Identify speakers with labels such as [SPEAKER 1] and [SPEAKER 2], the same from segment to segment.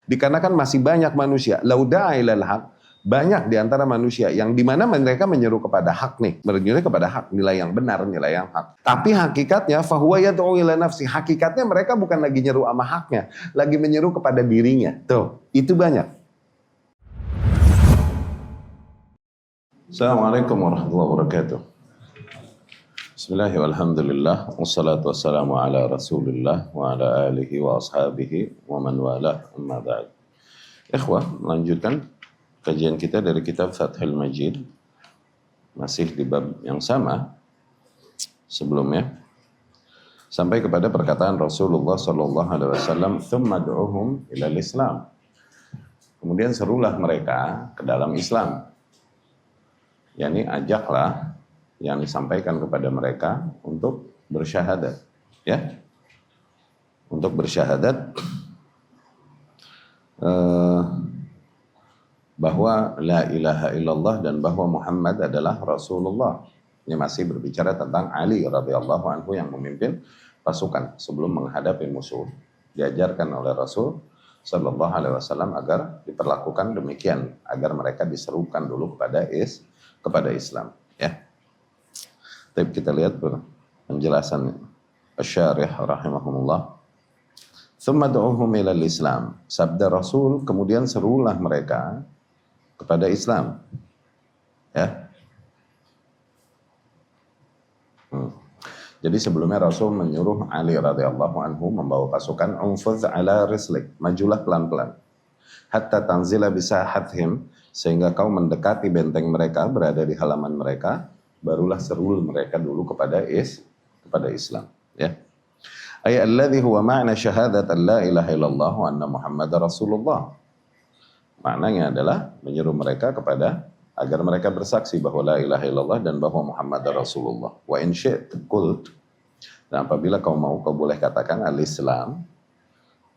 [SPEAKER 1] Dikarenakan masih banyak manusia, lauda'a ilal haq, banyak di antara manusia yang dimana mereka menyeru kepada hak nih, menyeru kepada hak, nilai yang benar, nilai yang hak. Tapi hakikatnya fahuwa yad'u ila nafsi, hakikatnya mereka bukan lagi nyeru sama haknya, lagi menyeru kepada dirinya. Tuh, itu banyak. Assalamualaikum warahmatullahi wabarakatuh. Bismillahirrahmanirrahim, walhamdulillah, wassalatu wassalamu ala rasulillah wa ala alihi wa ashabihi wa man walah, amma ba'd. Ikhwah, melanjutkan kajian kita dari kitab Fathul Majid, masih di bab yang sama sebelumnya, sampai kepada perkataan Rasulullah sallallahu alaihi wasallam, "Tsumma ad'uhum ilal Islam." Kemudian serulah mereka ke dalam Islam. yakni ajaklah yang disampaikan kepada mereka untuk bersyahadat, ya, untuk bersyahadat bahwa la ilaha illallah dan bahwa Muhammad adalah Rasulullah. Ini masih berbicara tentang Ali radhiyallahu anhu yang memimpin pasukan sebelum menghadapi musuh. Diajarkan oleh Rasul sallallahu alaihi wasallam agar diperlakukan demikian, agar mereka diserukan dulu kepada Islam, ya. Tapi kita lihat penjelasan Asy-Syarih rahimahumullah. Tsumma du'uhum ilal Islam. Sabda Rasul, kemudian serulah mereka kepada Islam. Ya. Jadi sebelumnya Rasul menyuruh Ali radhiyallahu anhu membawa pasukan, unfuz ala rislik, majulah pelan-pelan. Hatta tanzila bisahathim, sehingga kau mendekati benteng mereka, berada di halaman mereka, barulah serul mereka dulu kepada Islam, ya. Ay alladhi huwa ma'na syahadat an la ilaha illallah wa anna Muhammadar Rasulullah. Maknanya adalah menyeru mereka kepada agar mereka bersaksi bahwa la ilaha illallah dan bahwa Muhammad Rasulullah. Wa in syi'ta qult, dan apabila kau mau, kau boleh katakan al-Islam.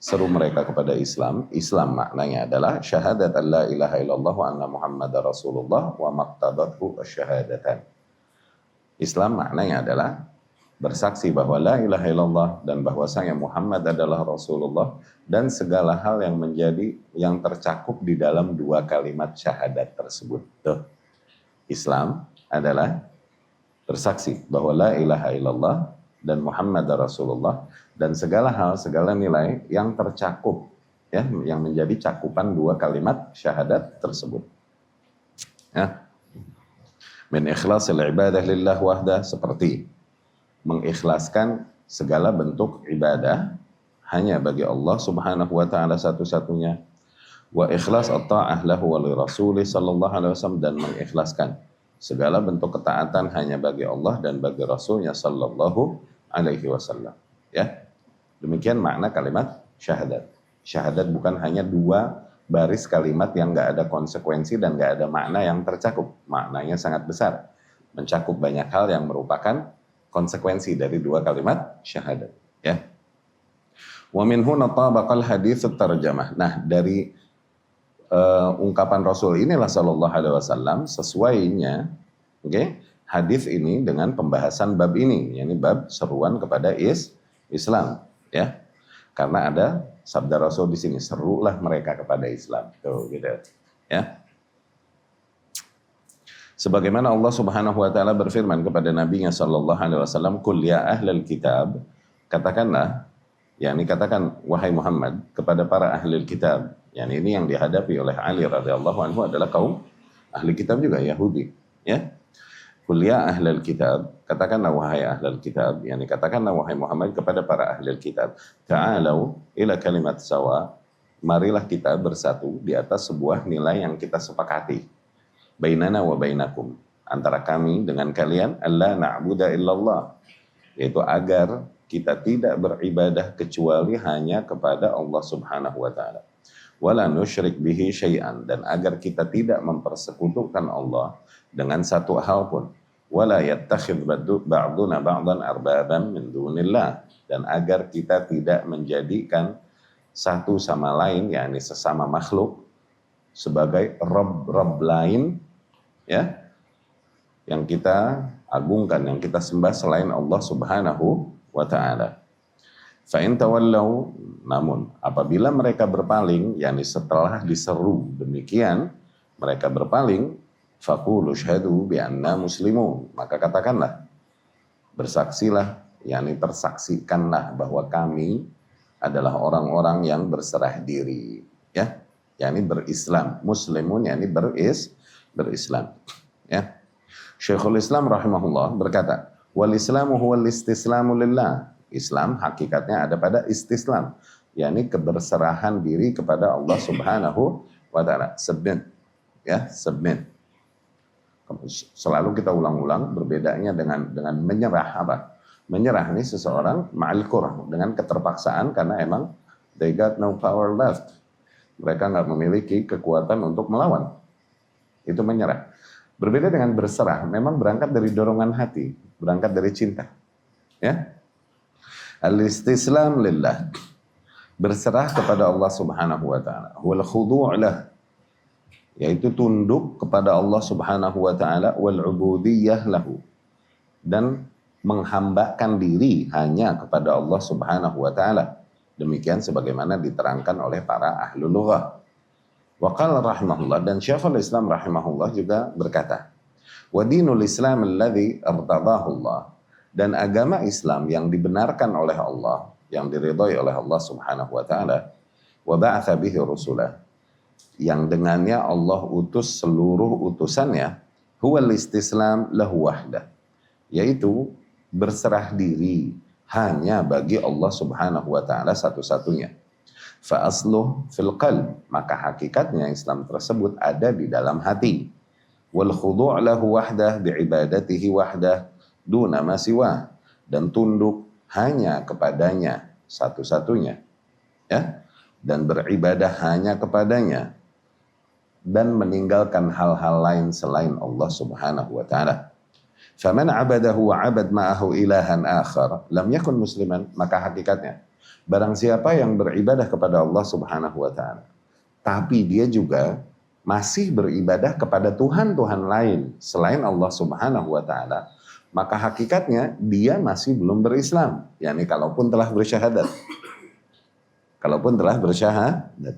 [SPEAKER 1] Seru mereka kepada Islam. Islam maknanya adalah syahadat an la ilaha illallah wa anna Muhammad Rasulullah wa maqtadathu asyhadatan. Islam maknanya adalah bersaksi bahwa la ilaha illallah dan bahwasanya Muhammad adalah Rasulullah dan segala hal yang tercakup di dalam dua kalimat syahadat tersebut. Tuh. Islam adalah bersaksi bahwa la ilaha illallah dan Muhammad Rasulullah dan segala hal, segala nilai yang tercakup, ya, yang menjadi cakupan dua kalimat syahadat tersebut. Ya. Min ikhlasil ibadah lillah wahdah, seperti mengikhlaskan segala bentuk ibadah hanya bagi Allah Subhanahu wa taala satu-satunya, wa ikhlas at-ta'ah lahu wa li rasulih sallallahu alaihi wasallam, dan mengikhlaskan segala bentuk ketaatan hanya bagi Allah dan bagi Rasulnya sallallahu alaihi wasallam, ya. Demikian makna kalimat syahadat. Syahadat bukan hanya dua baris kalimat yang enggak ada konsekuensi dan enggak ada makna yang tercakup. Maknanya sangat besar, mencakup banyak hal yang merupakan konsekuensi dari dua kalimat syahadat, ya. Wa min huna tabaqal hadits tarjamah. Nah, dari ungkapan Rasul inilah sallallahu alaihi wasallam sesuainya, oke, hadis ini dengan pembahasan bab ini, yakni bab seruan kepada Islam, ya. Karena ada sabda Rasul di sini, serulah mereka kepada Islam. Tuh, gitu, ya. Sebagaimana Allah Subhanahu wa taala berfirman kepada nabinya sallallahu alaihi wasallam, "Qul ya ahlal kitab," katakanlah, yakni katakan wahai Muhammad kepada para ahli kitab. Yani ini yang dihadapi oleh Ali radhiyallahu anhu adalah kaum ahli kitab juga, Yahudi, ya. "Qul ya ahlal kitab," katakanlah wahai ahlul kitab, yakni katakanlah wahai Muhammad kepada para ahli kitab, "Ta'alau ila kalimat sawa," marilah kita bersatu di atas sebuah nilai yang kita sepakati. Bainana wa bainakum, antara kami dengan kalian, alla na'budu illallah, yaitu agar kita tidak beribadah kecuali hanya kepada Allah Subhanahu wa taala. Wala nusyrik bihi syai'an, dan agar kita tidak mempersekutukan Allah dengan satu hal pun. Wala yattakhidh ba'duna ba'dan arbaban min dunillah, dan agar kita tidak menjadikan satu sama lain, yakni sesama makhluk, sebagai Rabb lain, ya, yang kita agungkan, yang kita sembah selain Allah Subhanahu wa taala. Fa'in tawallau, namun apabila mereka berpaling, yakni setelah diseru demikian, mereka berpaling, faqulu syhadu bi anna muslimun, maka katakanlah, bersaksilah, yakni tersaksikanlah bahwa kami adalah orang-orang yang berserah diri, ya, yakni berislam. Muslimun yakni berislam, ya. Syekhul Islam rahimahullah berkata, wal islamu huwal istislamu lillah. Islam hakikatnya ada pada istislam, yakni keberserahan diri kepada Allah Subhanahu wa taala. Submit, ya, submit. Selalu kita ulang-ulang, berbedanya dengan menyerah apa? Menyerah ini seseorang ma'al kurah, dengan keterpaksaan karena emang they got no power left. Mereka nggak memiliki kekuatan untuk melawan. Itu menyerah. Berbeda dengan berserah, memang berangkat dari dorongan hati, berangkat dari cinta. Ya. Al-istislam lillah, berserah kepada Allah Subhanahu wa taala, wal khudu' lah, yaitu tunduk kepada Allah Subhanahu wa taala, wal ubudiyah lahu, dan menghambakan diri hanya kepada Allah Subhanahu wa taala. Demikian sebagaimana diterangkan oleh para ahli lughah. Wa qala rahimahullah, dan Syekhul Islam rahimahullah juga berkata, wa dinul Islam alladzi irtadahu Allah, dan agama Islam yang dibenarkan oleh Allah, yang diridhai oleh Allah Subhanahu wa taala, wa ba'atha bihi rusulah, yang dengannya Allah utus seluruh utusannya, huwal istislam lahu wahdah, yaitu berserah diri hanya bagi Allah Subhanahu wa taala satu-satunya. Fa asluh fil qalb, maka hakikatnya Islam tersebut ada di dalam hati. Wal khudu' lahu wahdah bi ibadatihi wahdah duna ma siwa, dan tunduk hanya kepadanya satu-satunya, ya, dan beribadah hanya kepadanya, dan meninggalkan hal-hal lain selain Allah Subhanahu wa taala. Faman abadahu wa abad ma'ahu ilahan akhar lam yakun musliman, maka hakikatnya barang siapa yang beribadah kepada Allah Subhanahu wa taala tapi dia juga masih beribadah kepada Tuhan-Tuhan lain selain Allah Subhanahu wa taala, maka hakikatnya dia masih belum berislam, yakni kalaupun telah bersyahadat. Kalaupun telah bersyahadat.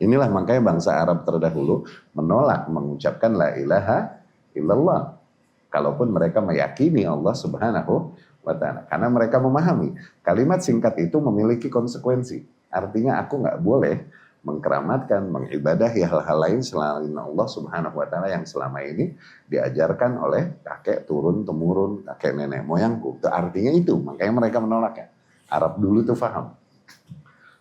[SPEAKER 1] Inilah makanya bangsa Arab terdahulu menolak mengucapkan la ilaha illallah. Kalaupun mereka meyakini Allah Subhanahu wa taala, karena mereka memahami kalimat singkat itu memiliki konsekuensi. Artinya aku nggak boleh mengkeramatkan, mengibadahi hal-hal lain selain Allah Subhanahu wa taala yang selama ini diajarkan oleh kakek turun temurun, kakek nenek moyangku. Itu artinya itu, makanya mereka menolaknya. Arab dulu itu paham.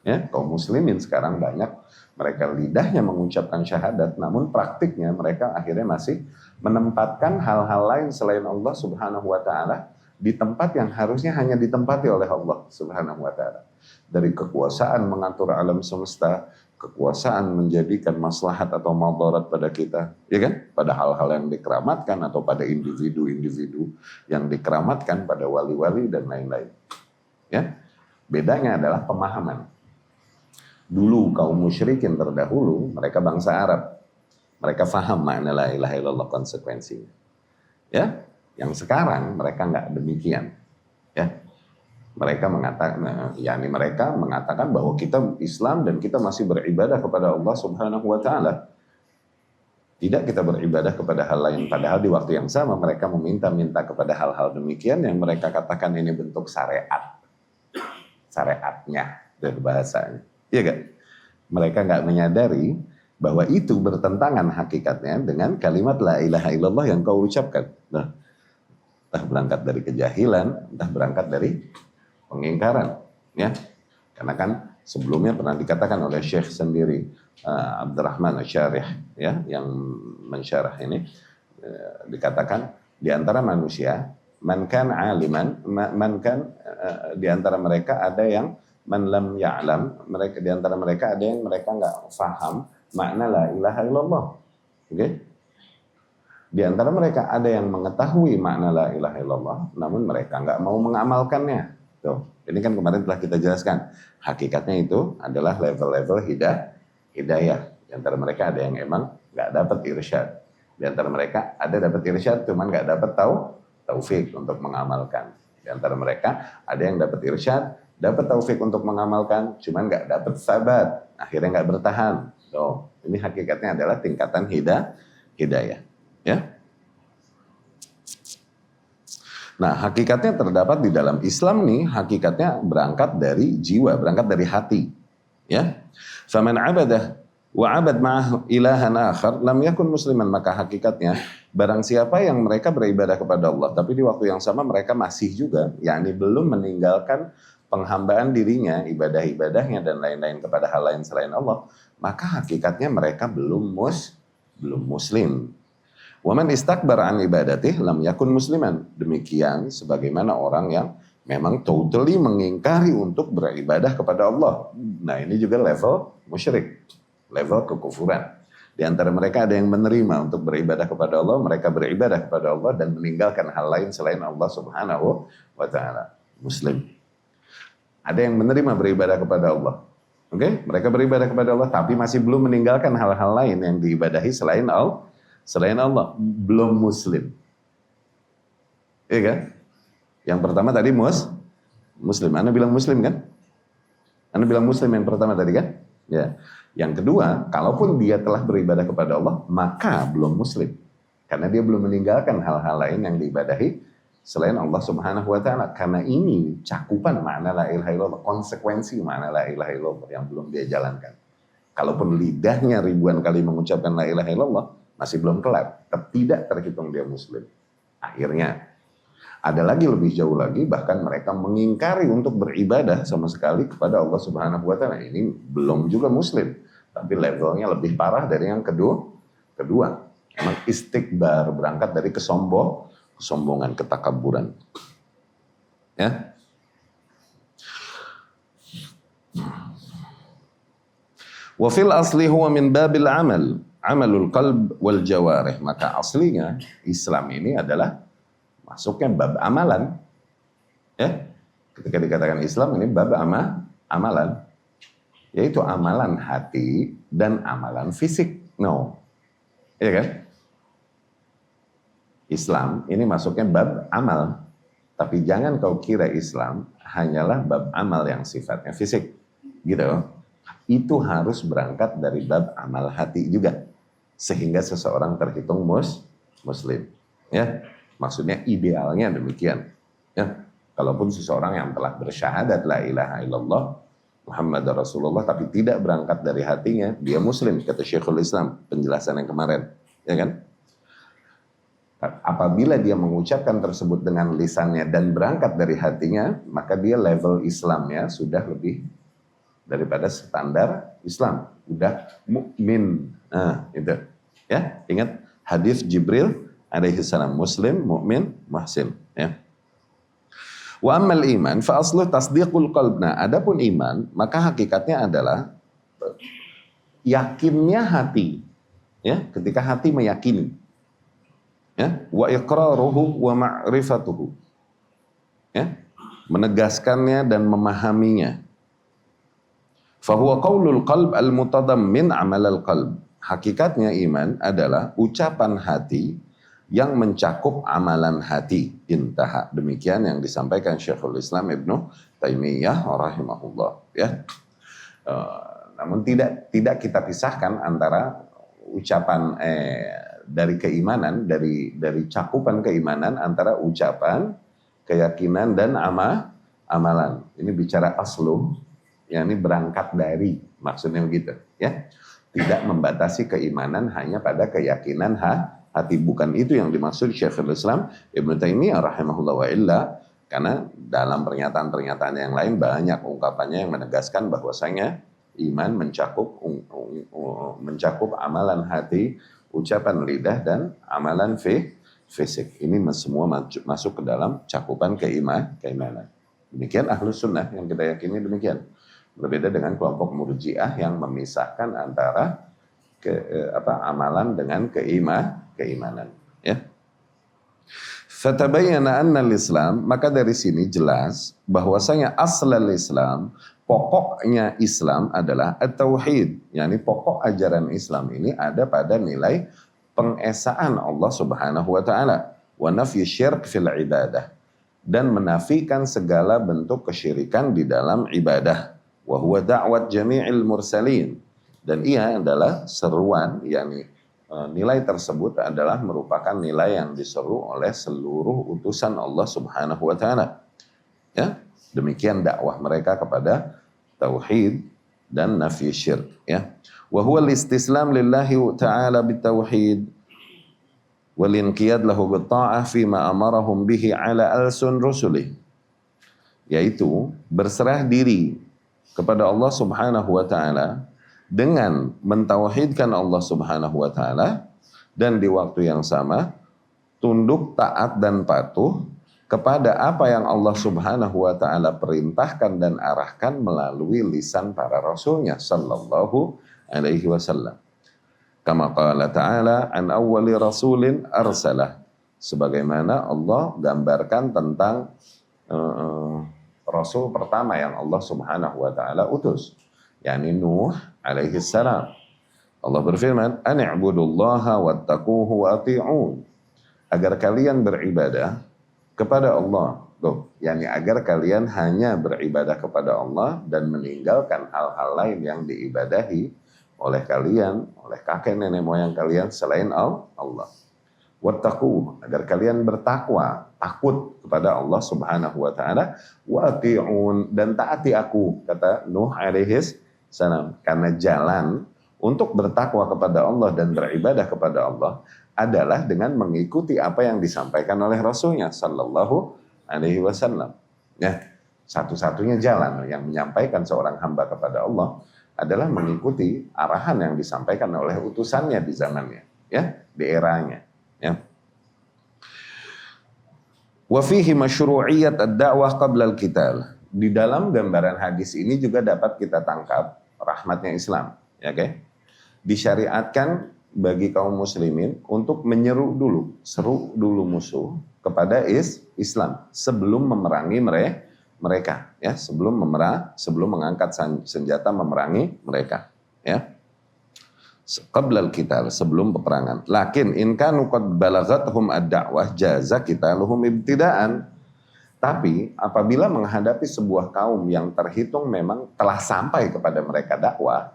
[SPEAKER 1] Ya, kaum muslimin sekarang banyak mereka lidahnya mengucapkan syahadat, namun praktiknya mereka akhirnya masih menempatkan hal-hal lain selain Allah Subhanahu wa taala di tempat yang harusnya hanya ditempati oleh Allah Subhanahu wa taala. Dari kekuasaan mengatur alam semesta, kekuasaan menjadikan maslahat atau madarat pada kita, ya kan? Pada hal-hal yang dikeramatkan atau pada individu-individu yang dikeramatkan, pada wali-wali dan lain-lain. Ya. Bedanya adalah pemahaman. Dulu kaum musyrikin terdahulu, mereka bangsa Arab. Mereka faham makna la ilaha illallah konsekuensinya. Ya, yang sekarang mereka nggak demikian. Ya. Mereka mengatakan bahwa kita Islam dan kita masih beribadah kepada Allah Subhanahu wa taala. Tidak kita beribadah kepada hal lain, padahal di waktu yang sama mereka meminta-minta kepada hal-hal demikian yang mereka katakan ini bentuk syariat. Syariatnya dari bahasanya. Iya kan? Mereka nggak menyadari bahwa itu bertentangan hakikatnya dengan kalimat la ilaha illallah yang kau ucapkan. Nah, entah berangkat dari kejahilan, entah berangkat dari pengingkaran, ya. Karena kan sebelumnya pernah dikatakan oleh Syekh sendiri, Abdurrahman Asy-Syarih, ya, yang mensyarah ini, dikatakan di antara manusia, man kan aliman, di antara mereka ada yang man lam ya'lam, mereka di antara mereka ada yang mereka nggak paham makna la ilaha illallah. Oke? Di antara mereka ada yang mengetahui makna la ilaha illallah, namun mereka nggak mau mengamalkannya. Tuh, ini kan kemarin telah kita jelaskan. Hakikatnya itu adalah level-level hidayah. Di antara mereka ada yang emang nggak dapat irsyad. Di antara mereka ada dapat irsyad, cuman nggak dapat taufik untuk mengamalkan. Di antara mereka ada yang dapat irsyad, dapat taufik untuk mengamalkan, cuman nggak dapat sabat, akhirnya nggak bertahan. So, ini hakikatnya adalah tingkatan hidayah. Ya. Nah, hakikatnya terdapat di dalam Islam nih, hakikatnya berangkat dari jiwa, berangkat dari hati. Ya. Faman abadah wa abad ma'ah ilahan akhar lam yakun musliman, maka hakikatnya barang siapa yang mereka beribadah kepada Allah tapi di waktu yang sama mereka masih juga yakni belum meninggalkan penghambaan dirinya, ibadah-ibadahnya dan lain-lain kepada hal lain selain Allah, maka hakikatnya mereka belum muslim. Waman istakbar an ibadatih lam yakun musliman. Demikian sebagaimana orang yang memang totally mengingkari untuk beribadah kepada Allah. Nah, ini juga level musyrik, level kekufuran. Di antara mereka ada yang menerima untuk beribadah kepada Allah, mereka beribadah kepada Allah dan meninggalkan hal lain selain Allah Subhanahu wa taala. Muslim. Ada yang menerima beribadah kepada Allah. Oke, mereka beribadah kepada Allah tapi masih belum meninggalkan hal-hal lain yang diibadahi selain Allah, belum muslim. Iya kan? Yang pertama tadi muslim. Anda bilang muslim kan? Anda bilang muslim yang pertama tadi kan? Ya. Yang kedua, kalaupun dia telah beribadah kepada Allah, maka belum muslim. Karena dia belum meninggalkan hal-hal lain yang diibadahi selain Allah Subhanahu wa taala. Karena ini cakupan makna la ilaha illallah, konsekuensi makna la ilaha illallah yang belum dia jalankan. Kalaupun lidahnya ribuan kali mengucapkan la ilaha illallah, masih belum kelar, tidak terhitung dia muslim. Akhirnya ada lagi lebih jauh lagi, bahkan mereka mengingkari untuk beribadah sama sekali kepada Allah Subhanahu wa taala. Ini belum juga muslim, tapi levelnya lebih parah dari yang kedua. Memang istikbar, berangkat dari kesombongan, ketakaburan. Ya. Wa fil asli huwa min babil amalul qalb wal jawarih. Maka aslinya Islam ini adalah masuknya bab amalan. Ya. Ketika dikatakan Islam ini bab amalan, yaitu amalan hati dan amalan fisik. No. Iya kan? Islam ini masuknya bab amal. Tapi jangan kau kira Islam hanyalah bab amal yang sifatnya fisik. Gitu. Itu harus berangkat dari bab amal hati juga. Sehingga seseorang terhitung muslim. Ya, maksudnya idealnya demikian. Ya, kalaupun seseorang yang telah bersyahadat la ilaha illallah Muhammad Rasulullah tapi tidak berangkat dari hatinya, dia muslim, kata Syekhul Islam, penjelasan yang kemarin. Ya kan? Apabila dia mengucapkan tersebut dengan lisannya dan berangkat dari hatinya, maka dia level Islamnya sudah lebih daripada standar Islam, udah mukmin. Itu. Ya, ingat hadis Jibril alaihi salam, muslim, mukmin, muhsin, ya. Wa ammal iman fa asluh tasdiqul qalb. Nah, adapun iman, maka hakikatnya adalah yakinnya hati. Ya, ketika hati meyakini. Ya, wa iqraruhu wa ma'rifatuhu. Ya, menegaskannya dan memahaminya. Fahuwa qaulul qalb al-mutadammin amalal qalb. Hakikatnya iman adalah ucapan hati yang mencakup amalan hati. Intaha. Demikian yang disampaikan Syekhul Islam Ibnu Taimiyah rahimahullah. Ya. Namun tidak kita pisahkan antara ucapan dari keimanan, dari cakupan keimanan antara ucapan, keyakinan dan amalan. Ini bicara aslu. Yang ini berangkat dari, maksudnya begitu, ya. Tidak membatasi keimanan hanya pada keyakinan hati. Bukan itu yang dimaksud Syekhul Islam Ibnu Taimiyah rahimahullah wa illa, karena dalam pernyataan-pernyataan yang lain banyak ungkapannya yang menegaskan bahwasanya iman mencakup amalan hati, ucapan lidah dan amalan fisik. Ini semua masuk ke dalam cakupan keimanan. Demikian Ahlus Sunnah yang kita yakini demikian. Berbeda dengan kelompok Murji'ah yang memisahkan antara amalan dengan keimanan. Ya. Fatabayyana anna al-Islam, maka dari sini jelas bahwasanya aslal Islam, pokoknya Islam adalah at-tauhid, yakni pokok ajaran Islam ini ada pada nilai pengesaan Allah Subhanahu wa taala wa nafyu syirk fil ibadah, dan menafikan segala bentuk kesyirikan di dalam ibadah. Wa huwa da'wat jami'il mursalin. Dan ia adalah seruan, yakni nilai tersebut adalah merupakan nilai yang diseru oleh seluruh utusan Allah Subhanahu wa taala. Ya, demikian dakwah mereka kepada tauhid dan nafi syirk, ya. Wa huwa al-istislam lillahi ta'ala bitauhid wal inqiyad lahu bitta'ah fi ma amarahum bihi ala alsun rusulih. Yaitu berserah diri kepada Allah Subhanahu wa taala dengan mentauhidkan Allah Subhanahu wa taala dan di waktu yang sama tunduk taat dan patuh kepada apa yang Allah Subhanahu wa taala perintahkan dan arahkan melalui lisan para rasulnya sallallahu alaihi wasallam. Kama qala ta'ala an awwali rasulin arsalah. Sebagaimana Allah gambarkan tentang rasul pertama yang Allah Subhanahu wa taala utus, yakni Nuh alaihi salam. Allah berfirman, "An i'budullaha wattaquhu wa ati'un." Agar kalian beribadah kepada Allah. Tuh, yakni agar kalian hanya beribadah kepada Allah dan meninggalkan hal-hal lain yang diibadahi oleh kalian, oleh kakek nenek moyang kalian selain Allah. Wattaqu, agar kalian bertakwa, takut kepada Allah Subhanahu wa taala, wa ati'un, dan taati aku, kata Nuh alaihi salam. Karena jalan untuk bertakwa kepada Allah dan beribadah kepada Allah adalah dengan mengikuti apa yang disampaikan oleh Rasulnya sallallahu alaihi wasallam. Ya, satu-satunya jalan yang menyampaikan seorang hamba kepada Allah adalah mengikuti arahan yang disampaikan oleh utusannya di zamannya, ya, di eranya, ya. Wa fihi masyru'iyyat ad-da'wah qabla al-qital. Di dalam gambaran hadis ini juga dapat kita tangkap rahmatnya Islam, ya, oke? Disyariatkan bagi kaum muslimin untuk menyeru dulu, seru dulu musuh kepada Islam sebelum memerangi mereka, ya, sebelum mengangkat senjata memerangi mereka, ya. Qabla al-qital, sebelum peperangan. Lakin in kanu qad balagathum ad-da'wah jaza qitaluhum ibtida'an. Tapi apabila menghadapi sebuah kaum yang terhitung memang telah sampai kepada mereka dakwah,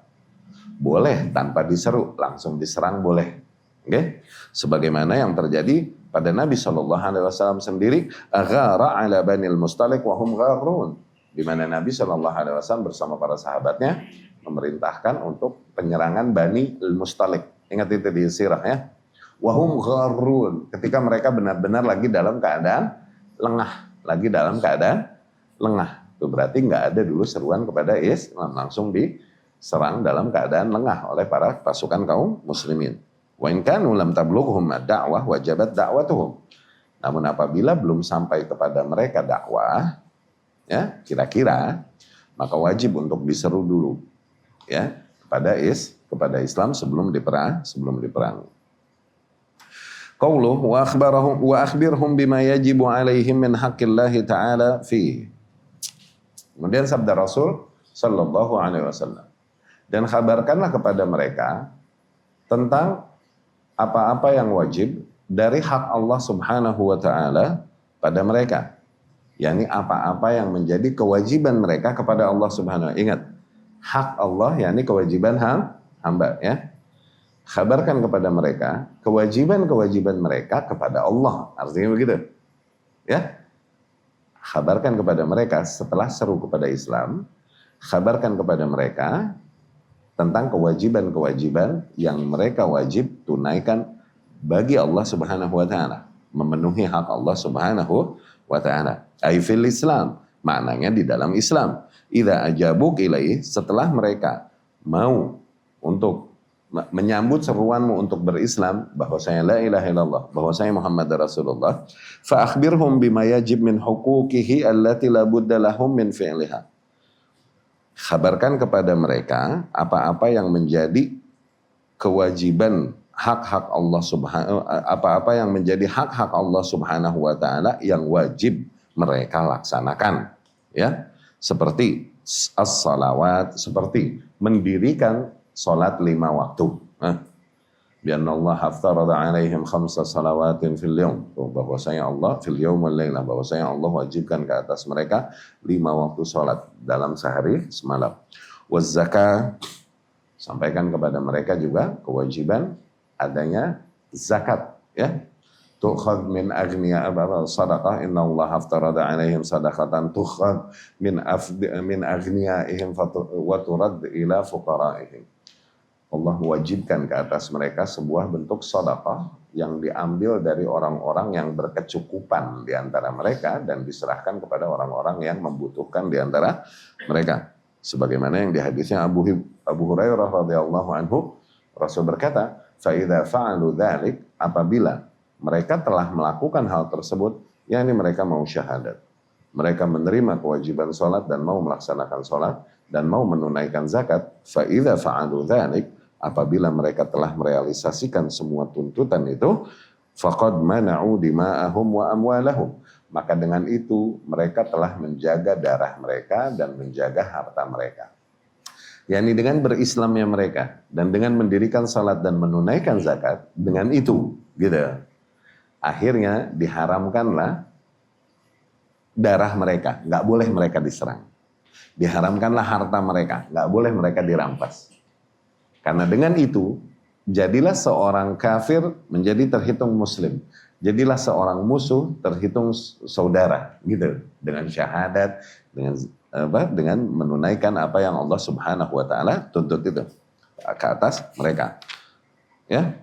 [SPEAKER 1] boleh tanpa diseru, langsung diserang boleh. Okay? Sebagaimana yang terjadi pada Nabi SAW sendiri, aghara ala banil mustalik wa hum gharun. Di mana Nabi SAW bersama para sahabatnya memerintahkan untuk penyerangan Bani al-Mustalik. Ingat itu di sirah, ya. Wa hum gharun, ketika mereka benar-benar lagi dalam keadaan lengah. Itu berarti nggak ada dulu seruan kepada Islam, langsung diserang dalam keadaan lengah oleh para pasukan kaum muslimin. Wa in kanu lam tablughuhum ad-da'wah wajabat da'watuhum. Namun apabila belum sampai kepada mereka dakwah, ya, kira-kira, maka wajib untuk diseru dulu, ya, kepada Islam sebelum diperang. Qauluh wa akhbirhum bima yajibu alaihim min haqqillahi ta'ala fi. Kemudian sabda Rasul sallallahu alaihi wasallam, dan kabarkanlah kepada mereka tentang apa-apa yang wajib dari hak Allah Subhanahu wa taala pada mereka. yakni apa-apa yang menjadi kewajiban mereka kepada Allah Subhanahu wa taala. Ingat, hak Allah yakni kewajiban hamba, ya. Kabarkan kepada mereka kewajiban-kewajiban mereka kepada Allah. Artinya begitu. Ya. Kabarkan kepada mereka setelah seru kepada Islam, kabarkan kepada mereka tentang kewajiban-kewajiban yang mereka wajib tunaikan bagi Allah Subhanahu wa taala, memenuhi hak Allah Subhanahu wa taala. Ai fil Islam, maknanya di dalam Islam. Idza ajabuk ilaih, setelah mereka mau untuk menyambut seruanmu untuk berislam, bahwasanya la ilaha illallah, bahwasanya Muhammad Rasulullah, fa akhbirhum bima yajib min huquqihi allati la budda lahum min fi'liha. Kabarkan kepada mereka apa-apa yang menjadi kewajiban hak-hak Allah Subhanahu, apa-apa yang menjadi hak-hak Allah Subhanahu wa taala yang wajib mereka laksanakan, ya. Seperti as-salawat, seperti mendirikan salat 5 waktu. Bianna Allah haftarada alaihim khamsa salawatin fil yawm. Bahwasanya Allah fil yawm wal laylah, bahwasanya Allah wajibkan ke atas mereka 5 waktu salat dalam sehari semalam. Waz zakah, sampaikan kepada mereka juga kewajiban adanya zakat, ya. Tukhad min aghniya sadaqah, inna Allah haftarada alaihim sadaqatan tukhad min aghniyaihim wa turad ila fuqaraihim. Allah wajibkan ke atas mereka sebuah bentuk sedekah yang diambil dari orang-orang yang berkecukupan di antara mereka dan diserahkan kepada orang-orang yang membutuhkan di antara mereka. Sebagaimana yang di hadisnya Abu Hurairah radhiyallahu anhu, Rasul berkata, "Fa idza fa'alu dzalik," apabila mereka telah melakukan hal tersebut, yakni mereka mau syahadat, mereka menerima kewajiban salat dan mau melaksanakan salat dan mau menunaikan zakat, fa idza fa'alu dzalik, apabila mereka telah merealisasikan semua tuntutan itu, faqad mana'u dima'ahum wa amwalahum, maka dengan itu mereka telah menjaga darah mereka dan menjaga harta mereka. yakni dengan berislamnya mereka dan dengan mendirikan salat dan menunaikan zakat, dengan itu gitu. Akhirnya diharamkanlah darah mereka, nggak boleh mereka diserang. Diharamkanlah harta mereka, nggak boleh mereka dirampas. Karena dengan itu, jadilah seorang kafir menjadi terhitung muslim. Jadilah seorang musuh terhitung saudara, gitu. Dengan syahadat, dengan menunaikan apa yang Allah Subhanahu wa taala tuntut itu ke atas mereka. Ya.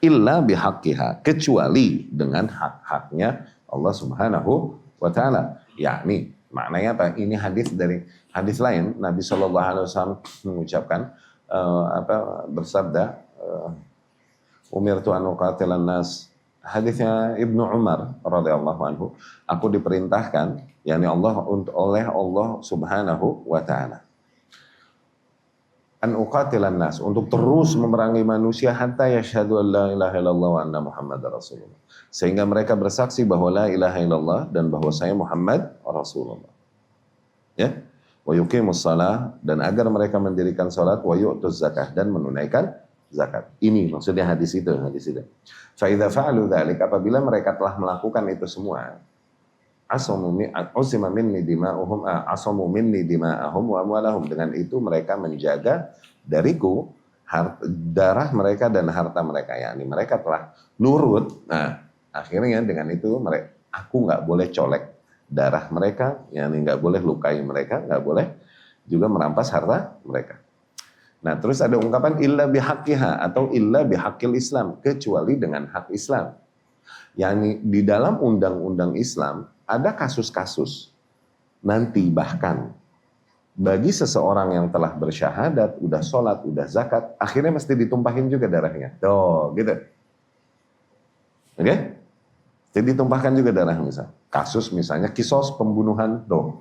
[SPEAKER 1] Illa bihaqqiha, kecuali dengan hak-haknya Allah Subhanahu wa taala. Yakni maknanya apa? Ini hadis lain, Nabi Shallallahu alaihi wasallam mengucapkan bersabda, umirtu an uqatilan nas. Hadisnya Ibnu Umar radhiyallahu anhu, aku diperintahkan yakni oleh Allah Subhanahu wa taala an uqatilan nas, untuk terus memerangi manusia hatta yashhadu an la ilaha illallah wa anna Muhammadar Rasulullah, sehingga mereka bersaksi bahwa la ilaha illallah dan bahwa saya Muhammad Rasulullah. Ya, wa yuqimus shalah, dan agar mereka mendirikan salat, wa yu'tuz zakah, dan menunaikan zakat. Ini maksudnya hadis itu. Fa idza fa'alu dzalik, apabila mereka telah melakukan itu semua, asamu minni dima'ahum wa amwalahum, dengan itu mereka menjaga dariku darah mereka dan harta mereka, yakni mereka telah nurut. Nah, akhirnya dengan itu aku nggak boleh colek darah mereka, yakni nggak boleh lukai mereka, nggak boleh juga merampas harta mereka. Nah, terus ada ungkapan illa bihaqqiha atau illa bihaqqil Islam, kecuali dengan hak Islam. Yakni di dalam undang-undang Islam ada kasus-kasus nanti bahkan bagi seseorang yang telah bersyahadat, udah sholat, udah zakat, akhirnya mesti ditumpahin juga darahnya. Tuh, gitu. Oke? Jadi ditumpahkan juga darah misal. Kasus misalnya kisos pembunuhan, tuh.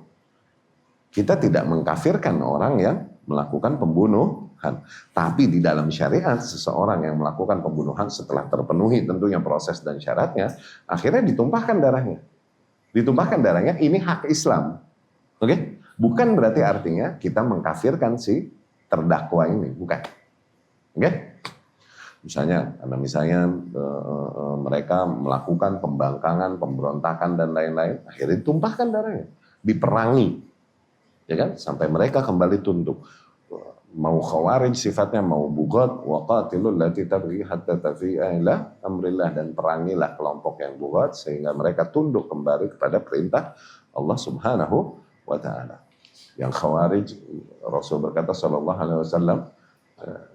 [SPEAKER 1] Kita tidak mengkafirkan orang yang melakukan pembunuhan. Tapi di dalam syariat, seseorang yang melakukan pembunuhan setelah terpenuhi tentunya proses dan syaratnya, akhirnya ditumpahkan darahnya. Ditumpahkan darahnya, ini hak Islam. Oke? Bukan berarti artinya kita mengkafirkan si terdakwa ini, bukan. Oke? Misalnya mereka melakukan pembangkangan, pemberontakan dan lain-lain, akhirnya ditumpahkan darahnya, diperangi, ya kan? Sampai mereka kembali tunduk. Mau khawarij sifatnya, mau bughat, waqatilul lati tabghi hatta tafi'a ila amrillah, dan perangilah kelompok yang bughat sehingga mereka tunduk kembali kepada perintah Allah Subhanahu wa taala. Yang khawarij, Rasul berkata sallallahu alaihi wasallam,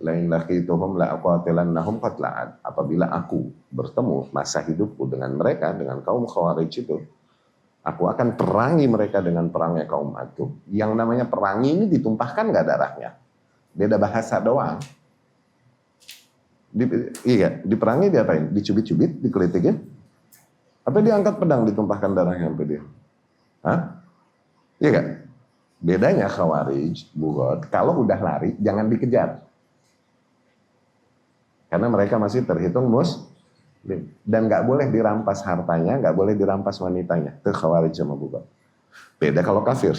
[SPEAKER 1] la in laqituhum la aqatilannahum qatla'ad, apabila aku bertemu masa hidupku dengan mereka, dengan kaum khawarij itu, aku akan perangi mereka dengan perangnya kaum itu. Yang namanya perangi ini ditumpahkan nggak darahnya? Beda bahasa doang. Diperangi diapain? Dicubit-cubit, dikelitikin? Apa diangkat pedang ditumpahkan darahnya sampai dia? Hah? Iya gak? Bedanya khawarij, bughat, kalau udah lari jangan dikejar. Karena mereka masih terhitung muslim. Dan gak boleh dirampas hartanya, gak boleh dirampas wanitanya. Itu khawarij sama bughat. Beda kalau kafir.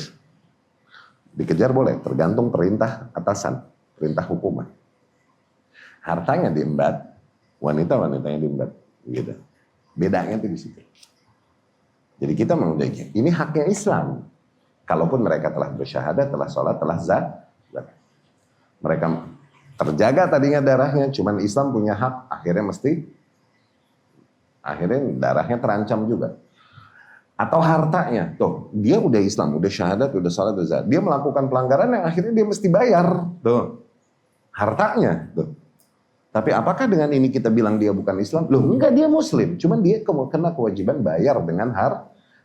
[SPEAKER 1] Dikejar boleh, tergantung perintah atasan, perintah hukuman. Hartanya diembat, wanita-wanitanya diembat, gitu. Bedanya itu di situ. Jadi kita menguji, ini haknya Islam. Kalaupun mereka telah bersyahadat, telah sholat, telah zakat. Mereka terjaga tadinya darahnya, cuman Islam punya hak, akhirnya darahnya terancam juga. Atau hartanya, tuh dia udah Islam, udah syahadat, udah sholat, udah zakat. Dia melakukan pelanggaran yang akhirnya dia mesti bayar, tuh hartanya, tuh. Tapi apakah dengan ini kita bilang dia bukan Islam? Loh enggak, dia Muslim, cuman dia kena kewajiban bayar dengan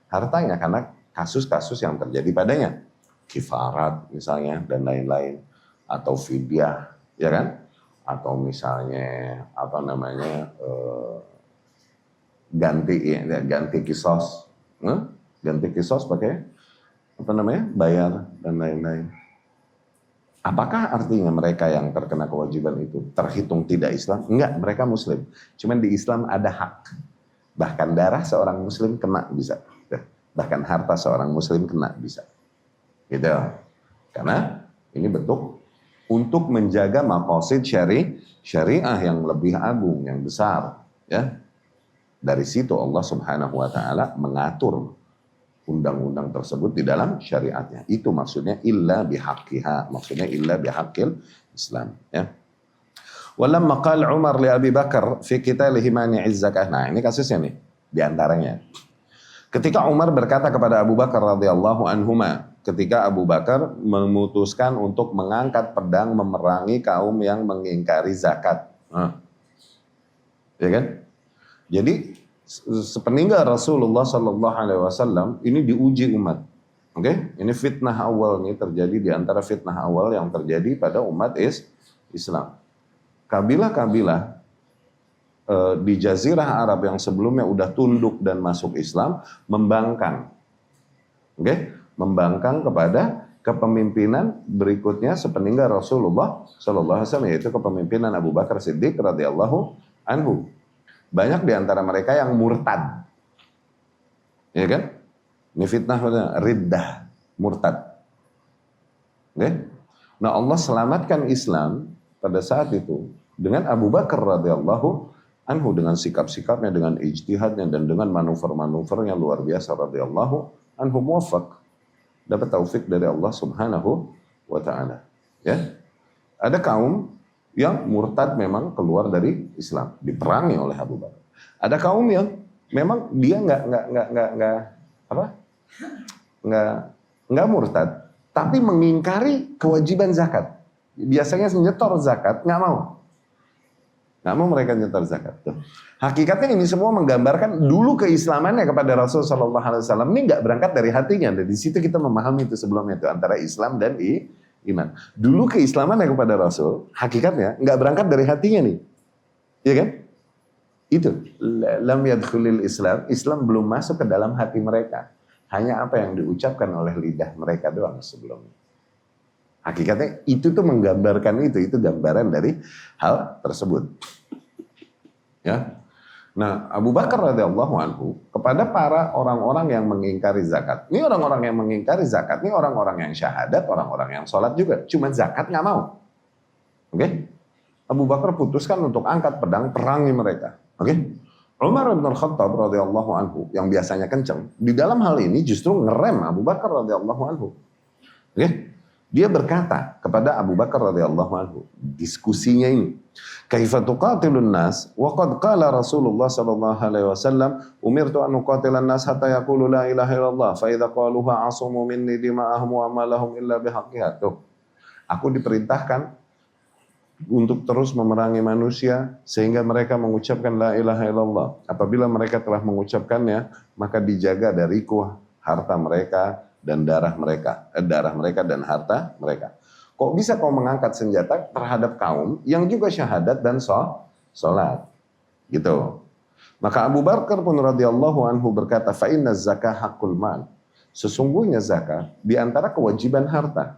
[SPEAKER 1] hartanya karena kasus-kasus yang terjadi padanya, kifarat misalnya dan lain-lain, atau fidyah, ya kan? Atau misalnya apa namanya ganti kisos, ganti kisos pakai apa namanya bayar dan lain-lain. Apakah artinya mereka yang terkena kewajiban itu terhitung tidak Islam? Enggak, mereka Muslim. Cuman di Islam ada hak. Bahkan darah seorang Muslim kena bisa. Bahkan harta seorang Muslim kena bisa. Gitu. Karena ini bentuk untuk menjaga maqasid syariah yang lebih agung, yang besar. Ya. Dari situ Allah Subhanahu wa Ta'ala mengatur undang-undang tersebut di dalam syariatnya. Itu maksudnya illa bihaqqiha, maksudnya illa bihaqqil Islam, ya. Walamma qala Umar li Abi Bakar fi qitalihi mani'iz zakah. Nah, ini kasusnya nih di antaranya. Ketika Umar berkata kepada Abu Bakar radhiyallahu anhuma, ketika Abu Bakar memutuskan untuk mengangkat pedang memerangi kaum yang mengingkari zakat. Ya kan? Jadi sepeninggal Rasulullah Sallallahu Alaihi Wasallam ini diuji umat, oke? Ini fitnah awal nih terjadi di antara fitnah awal yang terjadi pada umat Islam. Kabilah-kabilah di Jazirah Arab yang sebelumnya udah tunduk dan masuk Islam membangkang, oke? Membangkang kepada kepemimpinan berikutnya sepeninggal Rasulullah Sallallahu Alaihi Wasallam, yaitu kepemimpinan Abu Bakar Siddiq radhiyallahu anhu. Banyak di antara mereka yang murtad. Ya kan? Ini fitnah riddah, murtad. Okay? Nah, Allah selamatkan Islam pada saat itu dengan Abu Bakar radhiyallahu anhu, dengan sikap-sikapnya, dengan ijtihadnya dan dengan manuver-manuvernya luar biasa radhiyallahu anhu, muwaffaq. Dapat taufik dari Allah Subhanahu wa Ta'ala. Ya. Ada kaum yang murtad memang keluar dari Islam, diperangi oleh Abu Bakar. Ada kaum yang memang dia nggak murtad, tapi mengingkari kewajiban zakat. Biasanya nyetor zakat, nggak mau mereka nyetor zakat. Tuh. Hakikatnya ini semua menggambarkan dulu keislamannya kepada Rasul Sallallahu Alaihi Wasallam ini nggak berangkat dari hatinya. Dari situ kita memahami itu sebelumnya itu antara Islam dan iman. Dulu keislamannya kepada Rasul, hakikatnya nggak berangkat dari hatinya nih, ya kan? Itu lam yadkhulil Islam belum masuk ke dalam hati mereka. Hanya apa yang diucapkan oleh lidah mereka doang sebelumnya. Hakikatnya itu tuh menggambarkan itu gambaran dari hal tersebut. Ya. Nah, Abu Bakar radhiyallahu anhu kepada para orang-orang yang mengingkari zakat. Ini orang-orang yang mengingkari zakat, ini orang-orang yang syahadat, orang-orang yang sholat juga. Cuma zakat nggak mau. Oke? Abu Bakar putuskan untuk angkat pedang perangi mereka. Oke? Umar bin Khattab radhiyallahu anhu yang biasanya kenceng, di dalam hal ini justru ngerem Abu Bakar radhiyallahu anhu. Oke? Dia berkata kepada Abu Bakar radhiyallahu anhu, diskusinya ini, kaifa tuqatilun nas wa qad qala Rasulullah sallallahu alaihi wasallam umirtu an uqatilan nas hatta yaqulu la ilaha illallah fa idza qaluha asumu minni dima'ahum wa amalahum illa bihaqqiha. Aku diperintahkan untuk terus memerangi manusia sehingga mereka mengucapkan la ilaha illallah. Apabila mereka telah mengucapkannya, maka dijaga dariku harta mereka dan darah mereka dan harta mereka. Kok bisa kau mengangkat senjata terhadap kaum yang juga syahadat dan sholat? Gitu. Maka Abu Bakar pun radhiyallahu anhu berkata, fa inna zakah hakul mal. Sesungguhnya zakat di antara kewajiban harta.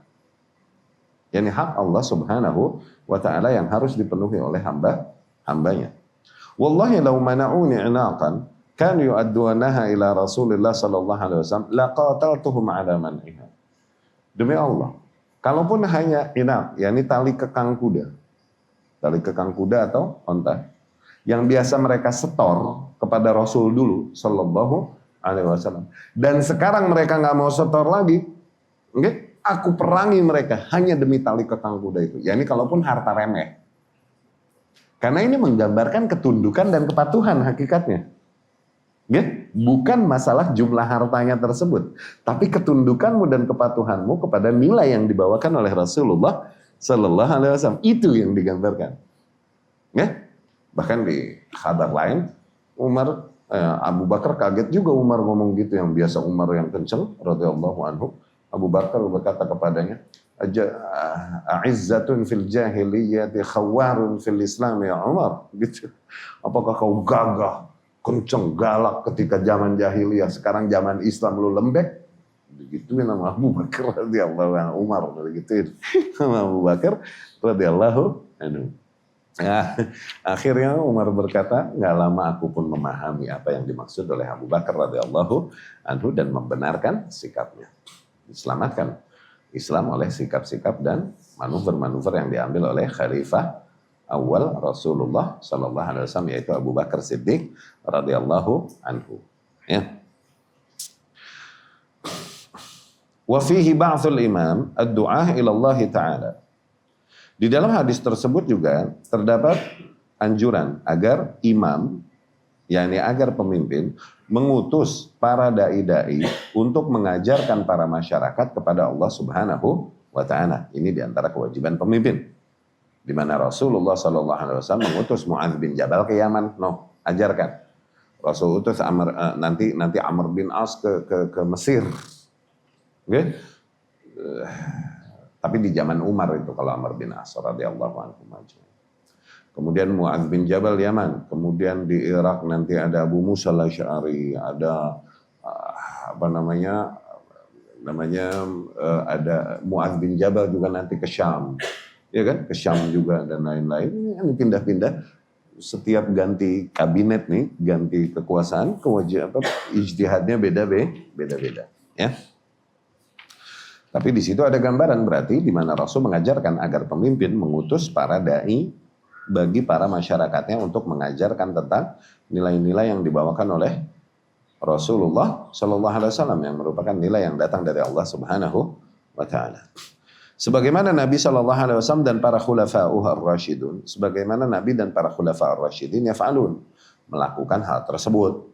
[SPEAKER 1] Yani hak Allah Subhanahu wa Ta'ala yang harus dipenuhi oleh hambanya. Wallahi law mana'uni inaqan kan yu'adduanaha ila Rasulillah sallallahu alaihi wasallam laqataltuhum ala man'iha. Demi Allah, kalaupun hanya inaq, yakni tali kekang kuda, tali kekang kuda atau onta, yang biasa mereka setor kepada Rasul dulu, Sallallahu Alaihi Wasallam. Dan sekarang mereka nggak mau setor lagi, okay? Aku perangi mereka hanya demi tali kekang kuda itu. Ya ini kalaupun harta remeh. Karena ini menggambarkan ketundukan dan kepatuhan hakikatnya. Okay? Bukan masalah jumlah hartanya tersebut, tapi ketundukanmu dan kepatuhanmu kepada nilai yang dibawakan oleh Rasulullah Sallallahu Alaihi Wasallam. Itu yang digambarkan. Ya? Bahkan di kabar lain, Abu Bakar kaget juga Umar ngomong gitu, yang biasa Umar yang kenceng, radhiyallahu anhu. Abu Bakar berkata kepadanya, "A'izzatun fil jahiliyyati khawwarun fil Islam ya Umar." Gitu. Apakah kau gagah, kenceng, galak ketika zaman jahiliyah, sekarang zaman Islam lu lembek? Begituin nama Abu Bakar radhiyallahu anhu. Umar begituin sama Abu Bakar radhiyallahu anhu. Ya, akhirnya Umar berkata, nggak lama aku pun memahami apa yang dimaksud oleh Abu Bakar radhiyallahu anhu dan membenarkan sikapnya. Diselamatkan Islam oleh sikap-sikap dan manuver-manuver yang diambil oleh Khalifah awal Rasulullah Sallallahu Alaihi Wasallam, yaitu Abu Bakar Siddiq radhiyallahu anhu. Ya. Wa fihi ba'thul imam ad-du'ah ila Allah Ta'ala. Di dalam hadis tersebut juga terdapat anjuran agar imam, yakni agar pemimpin, mengutus para dai-dai untuk mengajarkan para masyarakat kepada Allah Subhanahu wa Ta'ala. Ini diantara kewajiban pemimpin. Di mana Rasulullah Sallallahu Alaihi Wasallam mengutus Mu'adz bin Jabal ke Yaman, ajarkan. Rasul utus nanti Amr bin As ke Mesir. Oke? Tapi di zaman Umar itu kalau Amr bin As radhiyallahu anhu maju. Kemudian Mu'adz bin Jabal Yaman, kemudian di Irak nanti ada Abu Musa al-Asy'ari, ada ada Mu'adz bin Jabal juga nanti ke Syam. Ya kan? Ke Syam juga dan lain-lain. Ini pindah-pindah, setiap ganti kabinet nih, ganti kekuasaan, kewajiban ijtihadnya beda-beda, ya. Tapi di situ ada gambaran berarti di mana Rasul mengajarkan agar pemimpin mengutus para dai bagi para masyarakatnya untuk mengajarkan tentang nilai-nilai yang dibawakan oleh Rasulullah Sallallahu Alaihi Wasallam yang merupakan nilai yang datang dari Allah Subhanahu wa Ta'ala. Sebagaimana Nabi Sallallahu Alaihi Wasallam dan para khulafa'uh ar-rasyidun, sebagaimana Nabi dan para khulafa' ar-rasyidin yaf'alun, melakukan hal tersebut.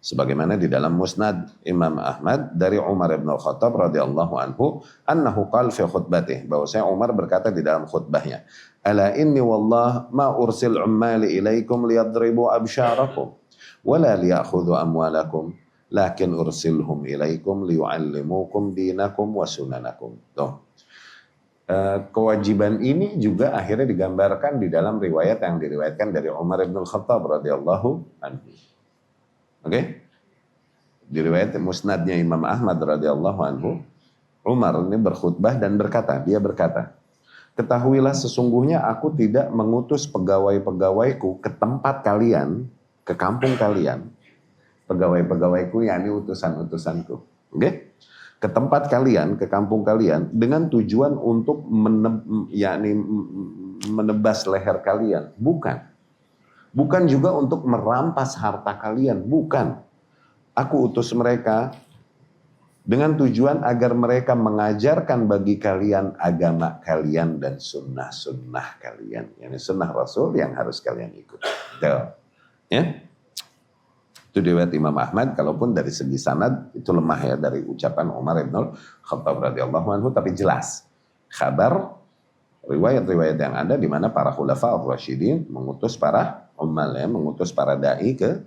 [SPEAKER 1] Sebagaimana di dalam Musnad Imam Ahmad dari Umar bin Al-Khattab radhiyallahu anhu, annahu qala fi khutbatih, bahwasanya Umar berkata di dalam khutbahnya, "Ala inni wallah ma ursil ummali ilaikum liyadribu absyarakum wala liya'khudhu amwalakum, lakin ursilhum ilaikum liyu'allimukum dinakum wa sunanakum." Kewajiban ini juga akhirnya digambarkan di dalam riwayat yang diriwayatkan dari Umar bin Al-Khattab radhiyallahu anhu. Oke, di riwayat musnadnya Imam Ahmad radhiyallahu anhu, Umar ini berkhutbah dan dia berkata, "Ketahuilah sesungguhnya aku tidak mengutus pegawai-pegawaiku ke tempat kalian, ke kampung kalian, pegawai-pegawaiku yakni utusan-utusanku, oke? Ke tempat kalian, ke kampung kalian dengan tujuan untuk menebas leher kalian, bukan. Bukan juga untuk merampas harta kalian, bukan. Aku utus mereka dengan tujuan agar mereka mengajarkan bagi kalian agama kalian dan sunnah-sunnah kalian. Yani sunnah Rasul yang harus kalian ikuti. Ya? Itu riwayat Imam Ahmad, kalaupun dari segi sanad itu lemah ya, dari ucapan Umar bin Khattab radhiyallahu anhu, tapi jelas kabar riwayat-riwayat yang ada di mana para khulafa ar-rasyidin mengutus para mengutus para dai ke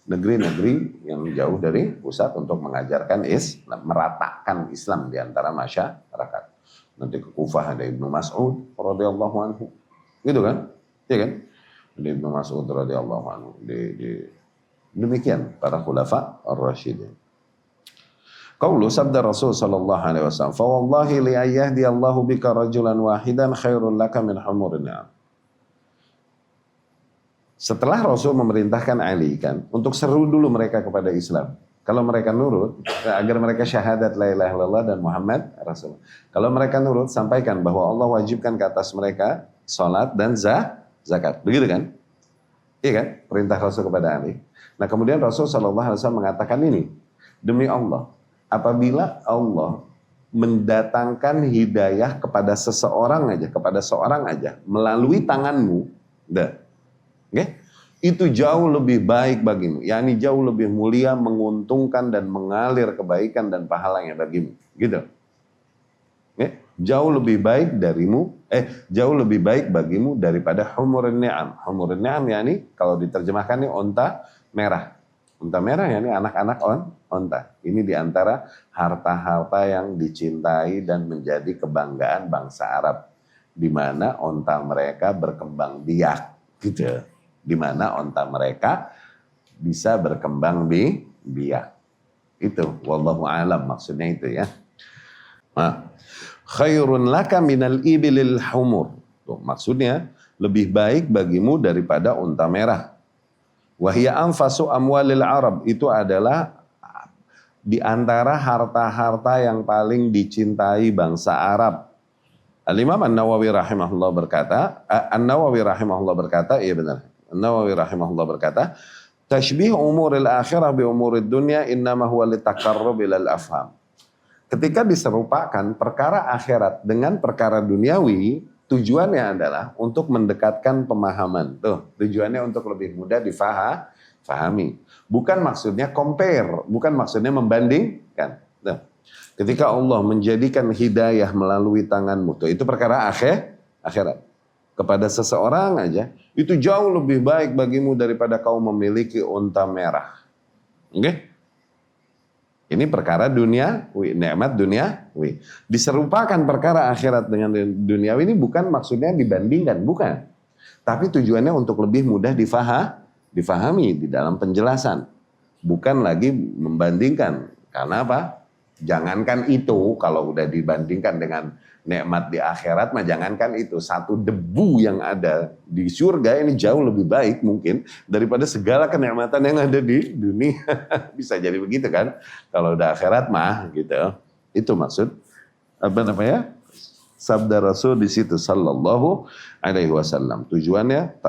[SPEAKER 1] negeri-negeri yang jauh dari pusat untuk mengajarkan Islam, meratakan Islam di antara masyarakat. Nanti ke Kufah ada Ibnu Mas'ud radhiyallahu anhu. Gitu kan? Iya kan? Ada Ibnu Mas'ud radhiyallahu anhu. Demikian para khulafa ar-rasyidin. Qaulu sabda Rasul sallallahu alaihi wasallam, "Fa wallahi li ayyahdi Allahu bika rajulan wahidan khairul laka min humurin ni'am." Setelah Rasul memerintahkan Ali kan untuk seru dulu mereka kepada Islam. Kalau mereka nurut, agar mereka syahadat la ilaha illallah dan Muhammad Rasul. Kalau mereka nurut, sampaikan bahwa Allah wajibkan ke atas mereka salat dan zakat. Begitu kan? Iya kan? Perintah Rasul kepada Ali. Nah, kemudian Rasul SAW mengatakan ini, demi Allah, apabila Allah mendatangkan hidayah kepada seorang aja melalui tanganmu, okay? Itu jauh lebih baik bagimu, yakni jauh lebih mulia, menguntungkan dan mengalir kebaikan dan pahalanya bagimu, gitu. Okay? Jauh lebih baik bagimu daripada humurin ni'am. Humurin ni'am yakni kalau diterjemahkan ini onta merah. Unta merah ya, ini anak-anak onta. Ini diantara harta-harta yang dicintai dan menjadi kebanggaan bangsa Arab. Di mana onta mereka berkembang biak. Gitu. Di mana onta mereka bisa berkembang biak. Itu, wallahu alam maksudnya itu ya. Nah, khairun laka minal ibilil humur. Tuh, maksudnya lebih baik bagimu daripada unta merah. Wahia anfasu amwalil Arab, itu adalah di antara harta-harta yang paling dicintai bangsa Arab. Al-Imam An-Nawawi rahimahullah berkata, iya benar. An-Nawawi rahimahullah berkata, tashbih umuril akhirah bi umurid dunya innama huwa litaqarrub ilal afham. Ketika diserupakan perkara akhirat dengan perkara duniawi, tujuannya adalah untuk mendekatkan pemahaman. Tuh, tujuannya untuk lebih mudah difahami. Bukan maksudnya compare, bukan maksudnya membandingkan. Tuh. Ketika Allah menjadikan hidayah melalui tanganmu, tuh, itu perkara akhirat. Kepada seseorang aja, itu jauh lebih baik bagimu daripada kau memiliki unta merah. Oke? Okay? Ini perkara nikmat duniawi. Diserupakan perkara akhirat dengan duniawi ini bukan maksudnya dibandingkan, bukan. Tapi tujuannya untuk lebih mudah difahami di dalam penjelasan. Bukan lagi membandingkan. Karena apa? Jangankan itu, kalau udah dibandingkan dengan nikmat di akhirat, mah jangankan itu. Satu debu yang ada di surga ini jauh lebih baik mungkin daripada segala kenikmatan yang ada di dunia. Bisa jadi begitu kan? Kalau udah akhirat mah gitu. Itu maksud sabda Rasul di situ sallallahu alaihi wasallam. Tujuannya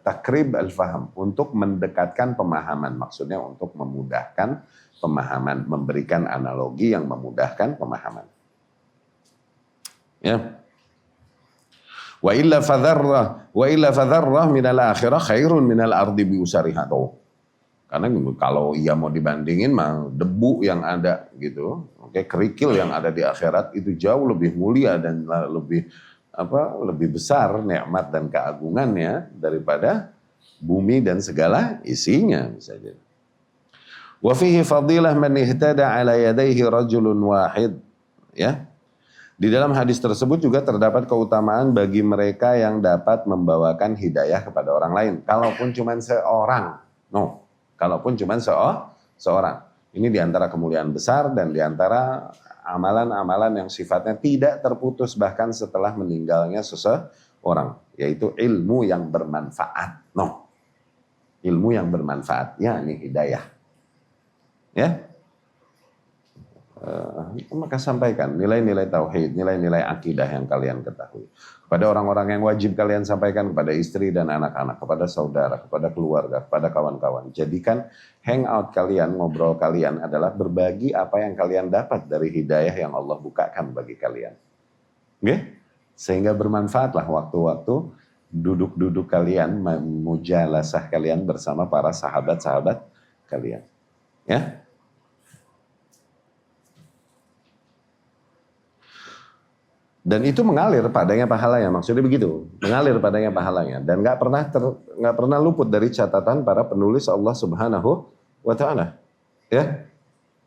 [SPEAKER 1] takrib al-faham, untuk mendekatkan pemahaman. Maksudnya untuk memudahkan pemahaman, memberikan analogi yang memudahkan pemahaman. Ya. Wa illa fadharrah minal akhirah khairun minal ardi bi usariha. Karena kalau ia mau dibandingin mah debu yang ada gitu, kerikil yang ada di akhirat itu jauh lebih mulia dan lebih besar nikmat dan keagungannya daripada bumi dan segala isinya, bisa jadi. Wa fihi fadilah man ihtada ala yadayhi rajulun wahid. Ya. Di dalam hadis tersebut juga terdapat keutamaan bagi mereka yang dapat membawakan hidayah kepada orang lain. Kalaupun cuma seorang. Kalaupun cuma seorang. Ini diantara kemuliaan besar dan diantara amalan-amalan yang sifatnya tidak terputus bahkan setelah meninggalnya seseorang. Yaitu ilmu yang bermanfaat. Ilmu yang bermanfaat. Ya, ini hidayah. Ya. Maka sampaikan nilai-nilai tauhid, nilai-nilai akidah yang kalian ketahui kepada orang-orang yang wajib kalian sampaikan, kepada istri dan anak-anak, kepada saudara, kepada keluarga, kepada kawan-kawan. Jadikan hangout kalian, ngobrol kalian adalah berbagi apa yang kalian dapat dari hidayah yang Allah bukakan bagi kalian. Oke? Sehingga bermanfaatlah waktu-waktu duduk-duduk kalian, mujalasah kalian bersama para sahabat-sahabat kalian. Ya? Dan itu mengalir padanya pahalanya, maksudnya begitu, mengalir padanya pahalanya, dan nggak pernah luput dari catatan para penulis Allah Subhanahu wa Ta'ala. Ya,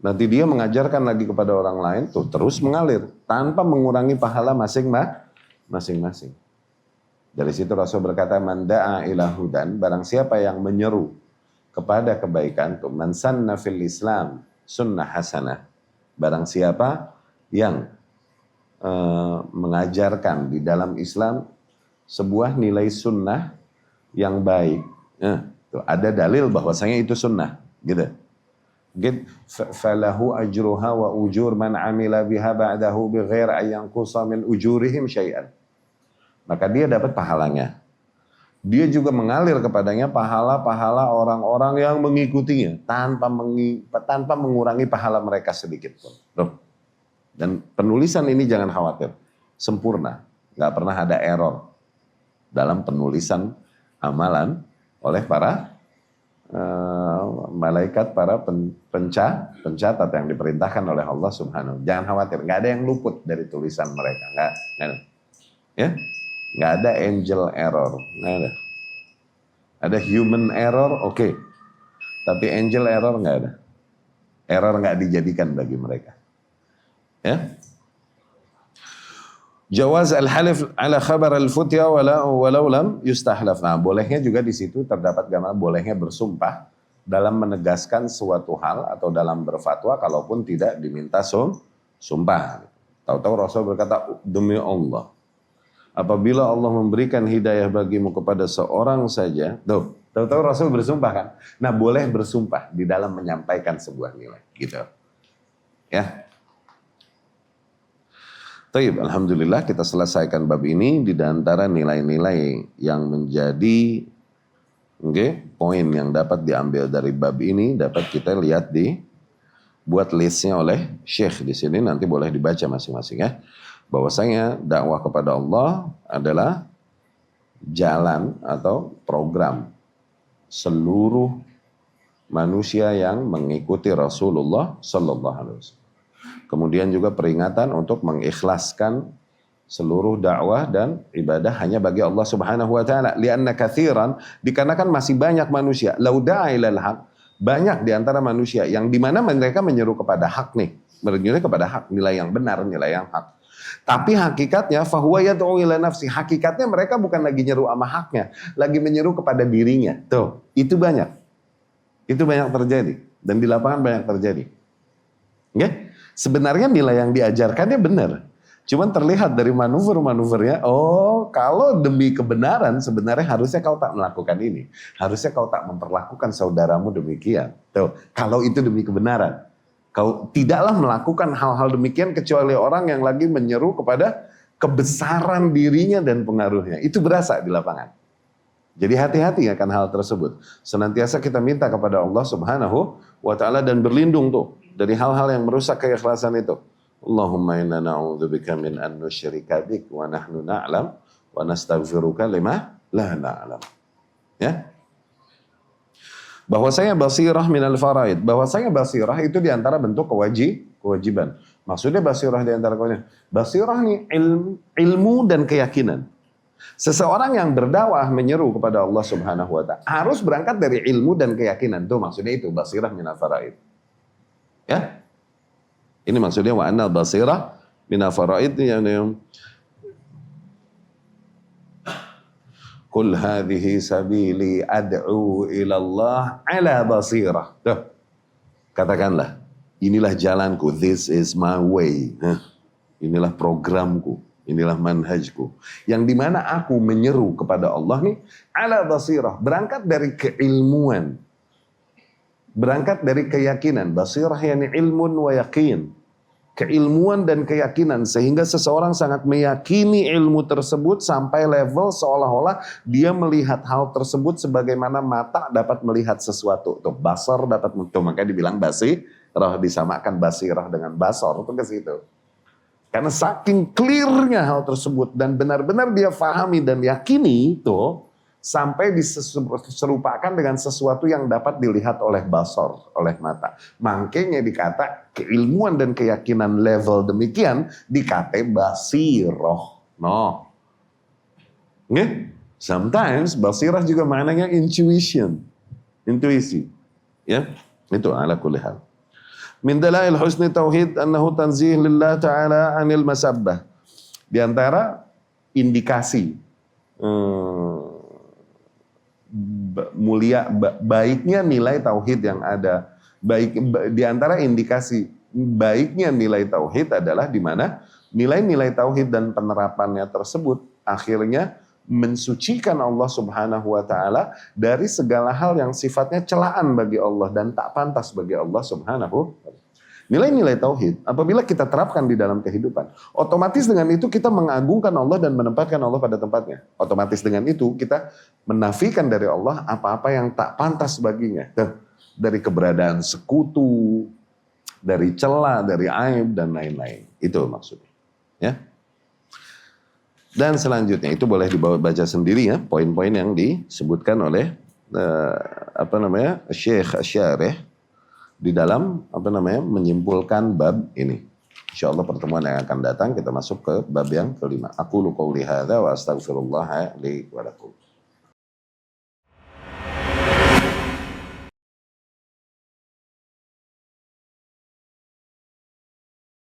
[SPEAKER 1] nanti dia mengajarkan lagi kepada orang lain, tuh terus mengalir tanpa mengurangi pahala masing-masing. Dari situ Rasul berkata, man da'a ila hudan, barang siapa yang menyeru kepada kebaikan, tuh man sanna fil Islam sunnah hasanah, barang siapa yang mengajarkan di dalam Islam sebuah nilai sunnah yang baik. Ada dalil bahwasanya itu sunnah, gitu. Falahu ajruha wa ujur man amila biha ba'dahu bighair an yanqusa min ujurihim syai'an. maka dia dapat pahalanya. Dia juga mengalir kepadanya pahala-pahala orang-orang yang mengikutinya tanpa mengurangi pahala mereka sedikit pun. Loh. Dan penulisan ini jangan khawatir, sempurna, nggak pernah ada error dalam penulisan amalan oleh para malaikat, para pencatat yang diperintahkan oleh Allah Subhanahu. Jangan khawatir, nggak ada yang luput dari tulisan mereka, nggak ada. Ya, nggak ada angel error, nggak ada. Ada human error, oke. Tapi angel error nggak ada. Error nggak dijadikan bagi mereka. Ya. Jawaz al-halif ala khabar al-futya walau lam yustahlaf. Nah, bolehnya juga di situ terdapat gambar bolehnya bersumpah dalam menegaskan suatu hal atau dalam berfatwa kalaupun tidak diminta sumpah. Tahu-tahu Rasul berkata, demi Allah, apabila Allah memberikan hidayah bagimu kepada seorang saja, tahu-tahu Rasul bersumpah kan? Nah, boleh bersumpah di dalam menyampaikan sebuah nilai, gitu. Ya. Taib, alhamdulillah kita selesaikan bab ini. Di antara nilai-nilai yang menjadi poin yang dapat diambil dari bab ini dapat kita lihat buat listnya oleh Syekh di sini, nanti boleh dibaca masing-masing ya. Bahwasanya dakwah kepada Allah adalah jalan atau program seluruh manusia yang mengikuti Rasulullah Sallallahu Alaihi Wasallam. Kemudian juga peringatan untuk mengikhlaskan seluruh dakwah dan ibadah hanya bagi Allah Subhanahu wa taala. Lianna katsiran, dikarenakan masih banyak manusia, lauda'a ilal haq, banyak di antara manusia yang dimana mereka menyeru kepada hak nih, menyeru kepada hak, nilai yang benar, nilai yang hak. Tapi hakikatnya fahuwa yad'u ila nafsi, hakikatnya mereka bukan lagi nyeru sama haknya, lagi menyeru kepada dirinya. Tuh, itu banyak. Itu banyak terjadi dan di lapangan banyak terjadi. Oke? Sebenarnya nilai yang diajarkannya benar. Cuman terlihat dari manuver-manuvernya, oh kalau demi kebenaran sebenarnya harusnya kau tak melakukan ini. Harusnya kau tak memperlakukan saudaramu demikian. Tuh, kalau itu demi kebenaran. Kau tidaklah melakukan hal-hal demikian kecuali orang yang lagi menyeru kepada kebesaran dirinya dan pengaruhnya. Itu berasa di lapangan. Jadi hati-hati akan hal tersebut. Senantiasa kita minta kepada Allah Subhanahu wa taala dan berlindung tuh dari hal-hal yang merusak keikhlasan itu. Allahumma inna na'udzubika min an nusyrika bik wa nahnu na'lam wa nastaghfiruka lima la na'lam. Ya. Bahwasanya basirah minal faraid, bahwasanya basirah itu di antara bentuk kewajiban. Maksudnya basirah di antara kewajiban. Basirah ini ilmu dan keyakinan. Seseorang yang berdakwah menyeru kepada Allah Subhanahu wa taala harus berangkat dari ilmu dan keyakinan. Tuh maksudnya itu basirah minal faraid. Ya. Ini maksudnya wa annal basirah minal faraid yang Qul hadhihi sabili ad'u ila Allah ala basirah. Tuh. Katakanlah, inilah jalanku, this is my way. Inilah programku, inilah manhajku. Yang dimana aku menyeru kepada Allah nih, ala basirah. Berangkat dari keilmuan. Berangkat dari keyakinan. Basirah yani ilmun wa yaqin. Keilmuan dan keyakinan sehingga seseorang sangat meyakini ilmu tersebut sampai level seolah-olah dia melihat hal tersebut sebagaimana mata dapat melihat sesuatu. Tuh basar dapat, tuh makanya dibilang basirah, disamakan basirah dengan basar, itu ke situ. Karena saking clearnya hal tersebut dan benar-benar dia fahami dan yakini itu sampai diserupakan dengan sesuatu yang dapat dilihat oleh basar, oleh mata. Makanya dikata keilmuan dan keyakinan level demikian dikata basirah. No. Okay? Sometimes basirah juga maknanya intuition. Intuisi. Ya, itu ala kulli hal. Min dalail husni tauhid annahu tanzih lillah ta'ala anil masabbah. Di antara indikasi mulia baiknya nilai tauhid yang ada, baik di antara indikasi baiknya nilai tauhid adalah di mana nilai-nilai tauhid dan penerapannya tersebut akhirnya mensucikan Allah Subhanahu wa taala dari segala hal yang sifatnya celaan bagi Allah dan tak pantas bagi Allah Subhanahu. Nilai-nilai tauhid apabila kita terapkan di dalam kehidupan, otomatis dengan itu kita mengagungkan Allah dan menempatkan Allah pada tempatnya. Otomatis dengan itu kita menafikan dari Allah apa-apa yang tak pantas baginya. Dari keberadaan sekutu, dari cela, dari aib dan lain-lain. Itu maksudnya. Ya. Dan selanjutnya itu boleh dibaca sendiri ya, poin-poin yang disebutkan oleh Syekh Asy-Syarih di dalam menyimpulkan bab ini. Insyaallah pertemuan yang akan datang kita masuk ke bab yang kelima. Aqulu qouli hadza wa astaghfirullah li wa lakum.